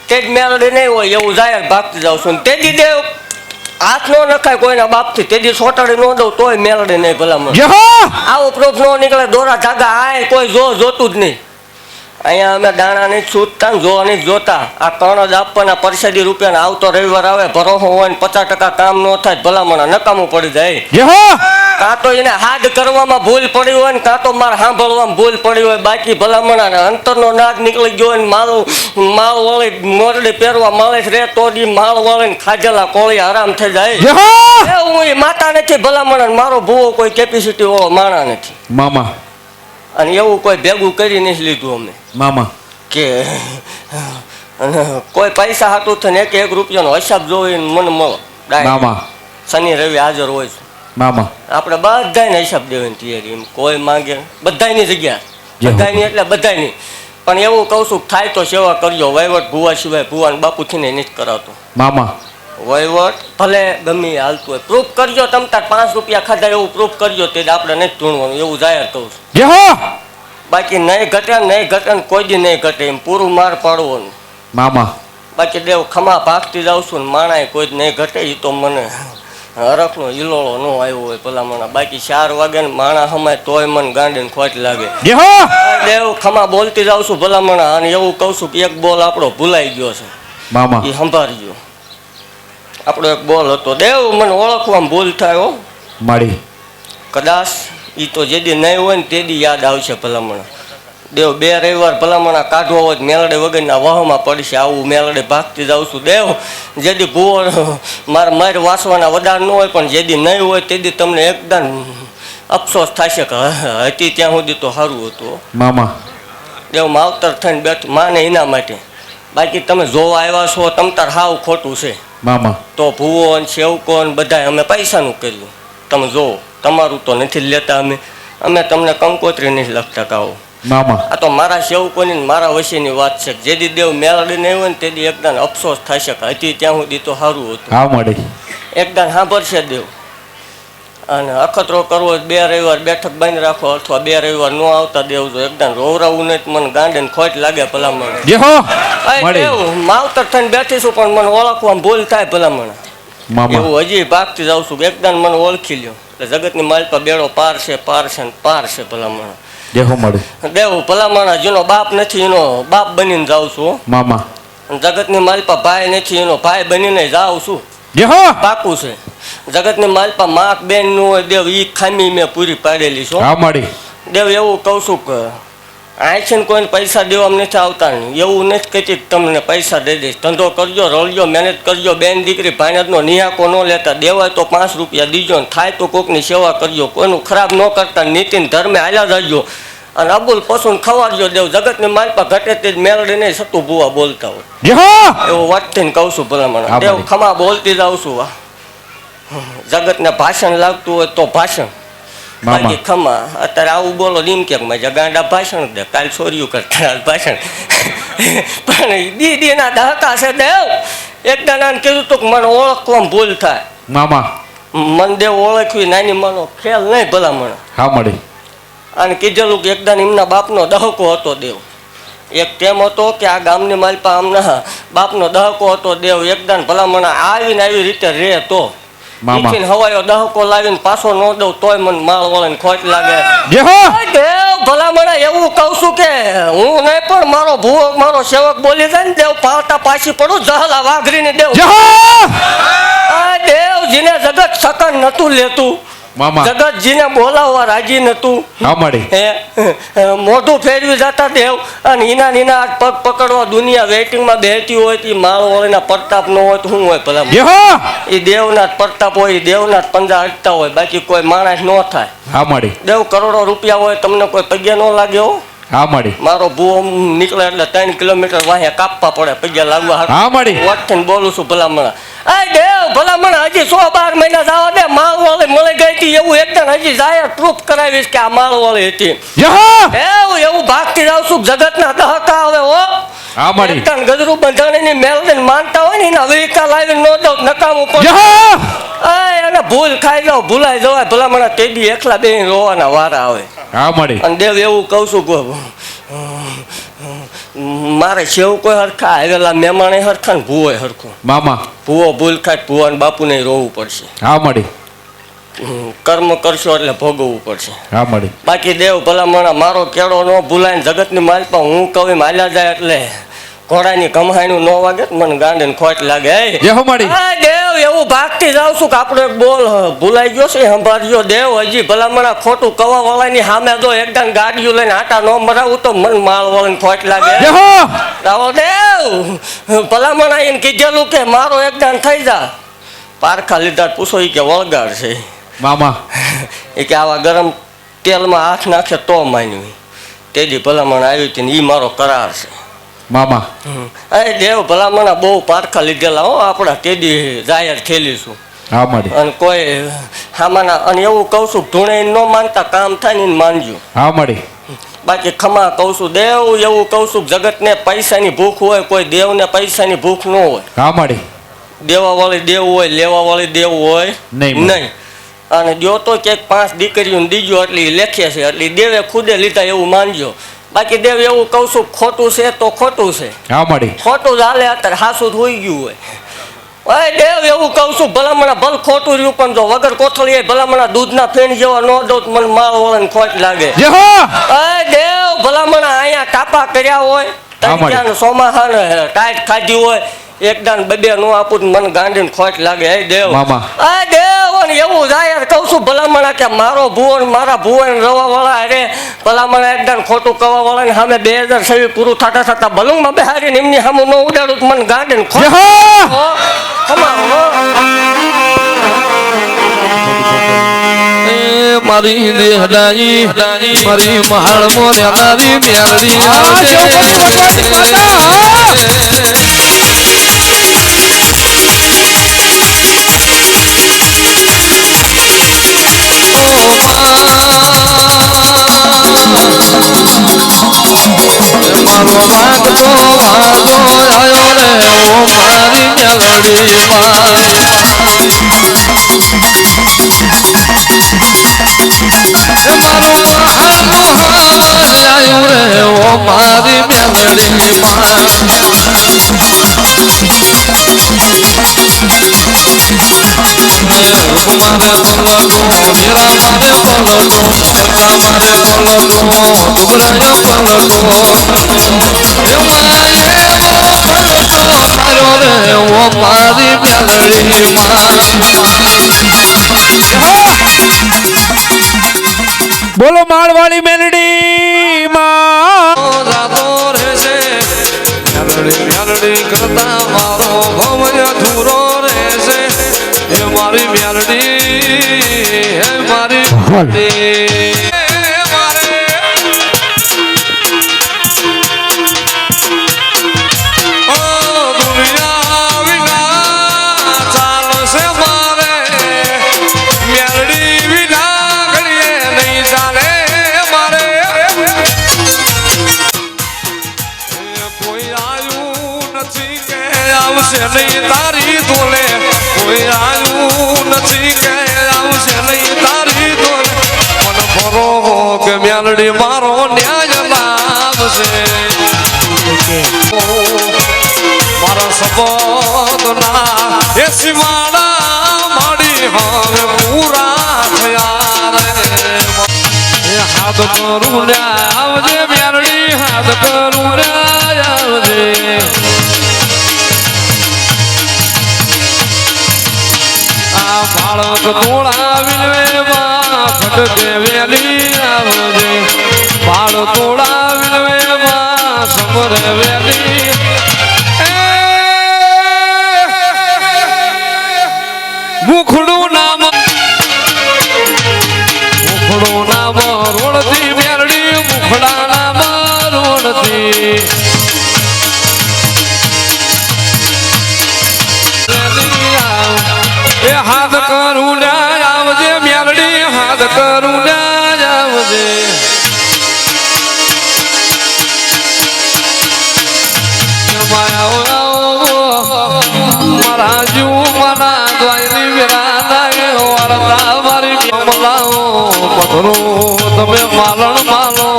તે જ મેળડી નહીં હોય એવું જાહેર ભાગતી જાઉં છું. તે દી દેવ હાથ નો નખાય કોઈના બાપથી, તે દી સોટાડી ન દઉં તોય મેળડી નહીં ભલામણ. આવો પ્રૂફ નો નીકળે, દોરા ધાગા આય કોઈ જોતું જ નહીં. અહીંયા અમે દાણા નહીં છૂટતા ને જોવા નહીં જોતા. આ કર્ણ જ આપવાના પરસેદી રૂપિયા આવતો રવિવાર આવે ભરોસો હોય ને 50% કામ ન થાય ભલામણ નકામું પડી જાય. કાં તો એને હાડ કરવામાં ભૂલ પડી હોય ને કાં તો મારે સાંભળવામાં ભૂલ પડી હોય. બાકી ભલામણ અંતરનો નાદ નીકળી ગયો હોય ને માળ વળી મોરડી પહેરવા મળે રે તો માળ વળી ને ખાજેલા કોળી આરામ થઈ જાય. હું એ માતા નથી ભલામણ, મારો ભૂવો કોઈ કેપેસિટી વાળો માણા નથી મામા. અને એવું કોઈ ભેગું કરી નથી લીધું અમે મામા કે કોઈ પૈસા હાટું થઈને એક રૂપિયાનો હિસાબ જોઈને મને મળો. મામા શનિ રવિ હાજર હોય છે મામા. આપણે બધાને હિસાબ દેવાની તૈયારી, એમ કોઈ માંગે બધાની જગ્યા, બધાની એટલે બધાની. પણ એવું કહું છું થાય તો સેવા કરજો. વહીવટ ભૂવા સિવાય ભૂવાન બાપુથી ને નથી કરાવતો મામા. વહીવટ ભલે ગમે હાલતું હોય પ્રૂફ કરજો. તમ તાર 5 રૂપિયા ખાધા એવું પ્રૂફ કરજો, તે આપણે નથી ઢૂંઢવાનું એવું જાહેર કહું છું. બાકી નહીં ઘટે ને કોઈ દી નહીં ઘટે એમ પૂરું માર પાડવાનું મામા. બાકી દેવ ખમા ભાગતી જાઉં છું ને માણાય કોઈ જ નહીં ઘટે. એ તો મને હરખનો હિલોળો ન આવ્યો હોય ભલામણા. બાકી 4 વાગે ને માણા હમાય તોય મને ગાંડીને ખોટ લાગે. દેવ ખમા બોલતી જાઉં છું ભલામણા. અને એવું કહું છું કે એક બોલ આપણો ભૂલાઈ ગયો છે મામા, એ સંભાળજો. આપણો એક બોલ હતો દેવ, મને ઓળખવામાં ભૂલ થાય હો મારી. કદાચ એ તો જે દી નહીં હોય ને તે દી યાદ આવશે ભલામણા. દેવ 2 રવિવાર ભલામણા કાઢવા હોય મેલડે વગરના વાહમાં પડશે. આવું મેલડે ભાગતી જાઉં છું દેવ. જે દી ભૂવો મારે વાંચવાના વધાર ન હોય પણ જે દી નહીં હોય તે દી તમને એકદમ અફસોસ થશે કે હતી ત્યાં સુધી તો સારું હતું મામા. દેવ માવતર થઈને બેઠું માને એના માટે. બાકી તમે જોવા આવ્યા છો તમ તાર હાવ ખોટું છે મામા. તો ભૂવો ને સેવકો ને બધા અમે પૈસાનું કર્યું. તમે જોવો, તમારું તો નથી લેતા અમે તમને કંકોત્રી નથી લખતા કાઓ મામા. આ તો મારા સેવકોની મારા વશીની વાત છે. જે દી દેવ મેળડી નહીં હોય ને તે દી એકદમ અફસોસ થશે કે હતી ત્યાં સુધી તો સારું હતું. હા મળી. એકદમ સાંભળશે દેવ. અને અખતરો કરવો 2 રવિવાર બેઠક બંધ રાખો અથવા 2 રવિવાર ન આવતા દેવ જો એકદમ રોવરાવું નહીં મને ગાંડે ખોટ લાગે ભલામણ. દેવ માવતર થઈને બેઠીશું પણ મને ઓળખવામાં ભૂલ થાય ભલામણ. એવું હજી ભાગતી જાઉં છું એકદમ મને ઓળખી લ્યો. એટલે જગતની માલપા બેડો પાર છે ભલામણ. દેવ ભલામણ જેનો બાપ નથી એનો બાપ બનીને જાઉં છું મામા. જગતની માલપા ભાઈ નથી એનો ભાઈ બનીને જાઉં છું. પાકું છે. જગતની માલપા માક બેન નું હોય દેવ ઈ ખામી મેં પૂરી પાડેલી છું દેવ. એવું કહું છું કે આ છે ને કોઈને પૈસા દેવામાં નથી આવતા ને એવું નથી કહેતી તમને પૈસા દઈ દઈશ. ધંધો કરજો, રળજો, મહેનત કરજો. બેન દીકરી ભાણેજનો નિહાકો ન લેતા. દેવાય તો 5 રૂપિયા દીજો ને થાય તો કોકની સેવા કરજો. કોઈનું ખરાબ ન કરતા. નીતિન ધર્મે હાલ્યા જજો અને અબુલ પશુને ખવાડજો. દેવ જગતની માલપા ઘટે તે જ મેળડી નહીં સતું ભૂવા બોલતા હોય એવું વાતથી કહું છું ભલામણ. દેવ ખમા બોલતી જાઉં છું. જગતને ભાષણ લાગતું હોય તો ભાષણ, બાકી ખમા. અત્યારે આવું બોલો એમ કે ગાંડા ભાષણ દે કાલ છોર્યું કરતા ભાષણ. પણ દીદીના દહકા છે દેવ. એકદમ આને કીધું તું કે મને ઓળખવામાં ભૂલ થાય મામા. મન દેવ ઓળખવી નાની માનો ખેલ નહીં ભલામણ. હા મળી. અને કીધેલું કે એકદમ એમના બાપનો દહકો હતો દેવ. એક તેમ હતો કે આ ગામની માલપા આમના બાપનો દહકો હતો દેવ. એકદમ ભલામણ આવીને આવી રીતે રે તો હવાયો દહકો લાવીને પાછો ન દઉં તોય મને માળ વળે ખોટ લાગે. દેવ ભલામણ એવું કહું છું કે હું નહીં પણ મારો ભૂવો મારો સેવક બોલી જાય ને દેવ પાવતા પાછી પડું જહલા વાઘરીને દેવ. દેવ જેને જગત સકન નતું લેતું જગત જીને બોલાવવા રાજી નતું મોઢું ફેરવી જતા દેવ. અને એના પગ પકડવા દુનિયા વેઇટિંગમાં બેઠી હોય તો માળ વળીના પ્રતાપ ન હોય તો શું હોય ભલા. એ દેવના પ્રતાપ હોય, દેવના પંજા અટતા હોય. બાકી કોઈ માણસ ન થાય. દેવ કરોડો રૂપિયા હોય તમને કોઈ પગ્યા ન લાગે હો. મારો ભૂવો નીકળે એટલે 3 કિલોમીટર વાહે કાપવા પડે પગ્યા લાગવા. વટથી બોલું છું ભલામણ. દેવ ભલામણ હજી 112 મહિના જવા દે. માળવાળી મળી ગઈ હતી એવું એકદમ હજી જાહેર પ્રૂફ કરાવીશ કે આ માળવાળી હતી. એવું ભાગતી જાઉં છું. જગતના દહકા આવે હો. ગજરું બંધાણીની મેલડીને માનતા હોય ને એના વેહિકલ આવી ન દઉં નકામું પડે. એને ભૂલ ખાઈ જાવ ભૂલાઈ જવાય ભલામણ. તે બી એકલા બે રોવાના વારા આવે. અને દેવ એવું કહું છું મારે સેવ કોઈ હરખા આવેલા મહેમાને હરખા ને ભૂવો હરખો મામા ભૂવો ભૂલ ખાય ભૂવા ને બાપુને રોવું પડશે. હા મળી. કર્મ કરશો એટલે ભોગવવું પડશે. હા મળી. બાકી દેવ ભલામણા મારો કેળો ન ભૂલાય જગતની માલપા હું કવિ માલ્યા જાય એટલે ઘોડાની કમાણીનું ન વાગે મને ગાંડીને ખોટ લાગે. દેવ એવું ભાગતી જાઉં છું કે આપણો એક બોલ ભૂલાઈ ગયો છે સંભાળજો દેવ. હજી ભલામણા ખોટું કવા વાળાની સામે જો એકદમ ગાડીઓ લઈને આટા ન મરાવું તો મન માળ વાળાને ખોટ લાગે. રાવો દેવ ભલામણા એને કીધેલું કે મારો એકદમ થઈ જા પારખા લીધા પૂછો કે વળગાડ છે મામા એ કે આવા ગરમ તેલમાં હાથ નાખે તો માન્યું. તેજી ભલામણ આવી હતી ને એ મારો કરાર છે મામા. અરે દેવ ભલામણા બહુ પારખા લીધેલા હો આપણા તેદી જાહેર ખેલીશું. હા મળી. અને કોઈ હામાના અને એવું કહું છું ધૂણે ન માનતા કામ થાય ને માનજો. હા મળી. બાકી ખમા કહું છું દેવ એવું કહું છું જગતને પૈસાની ભૂખ હોય કોઈ દેવને પૈસાની ભૂખ ન હોય. હા મળી. દેવા વાળી દેવ હોય લેવા વાળી દેવ હોય નહીં. અને જો તો ક્યાંક 5 દીકરીઓને દીજો એટલી લેખે છે એટલે દેવે ખુદે લીધા એવું માનજો. બાકી દેવ એવું કહું છું ખોટું છે તો ખોટું છે. હા મળી. ખોટું જ હાલે અત્યારે હાસું હોઈ ગયું હોય. અરે દેવ એવું કહું છું ભલામણા ભલ ખોટું રહ્યું પણ જો વગર કોથળી ભલામણા દૂધના ફેણ જેવા ન દો મને માળ વળાને ખોટ લાગે. અરે દેવ ભલામણા અહીંયા કાપા કર્યા હોય ત્યાં સોમાહા ને ટાઈટ ખાધી હોય એકદાન બબે નો આપું મને ગાંડીને ખોટ લાગે. હે દેવ આ દેવ એવું જાય કહું છું ભલામણા કે મારો ભુવન મારા ભુવન રવા વાળા અરે ભલામણા એકદાન ખોટું કવા વાળા ને સામે 2026 પૂરું થતા થતા બલુંગમાં બેહારીને એમની સામે ન ઉડાડું મને ગાંડીને ખોટ મારી દેહડાઈ મારી મહાળ મોર્યાદારી મેરડી મારો ભાગતો ભાગો આવ્યો રે ઓ મારી મેલડી મારી મેલડી મારે પલટો મીરા મારે પલટો એટલા મારે પલટો ડુગરાય પલટો મારી મેલડી બોલો માળવાળી મેલડી મેલડી કરતા મારો ભવય ધૂરો રહેશે હે મારી મેલડી હે મારી નહીં તારી ધોલે કોઈ આવ્યું નથી કે આવશે નહીં તારી ધોલે મન ભરો કે મેલડી મારો ન્યાય લાવશે મારા સબોદના એ સીમાડા માડી હવે પૂરા થયા રે હાથ કરું રે આવજે મેલડી હાથ કરું રે આવજે બાળક તોળા વિલવે માં ફટકે વેલી આવજે બાળ તોળા વિલવે માં સમરે વેલી મુખડું નામ રોડતી મેરડી મુખડા નામ રોડતી હાથ કરું આવજે મેલડી હાથ કરું આવજે મારા જીવ મના દ્વાયની વિરાના વાળતા મારી કમલાઓ પથરો તમે માલણ માલો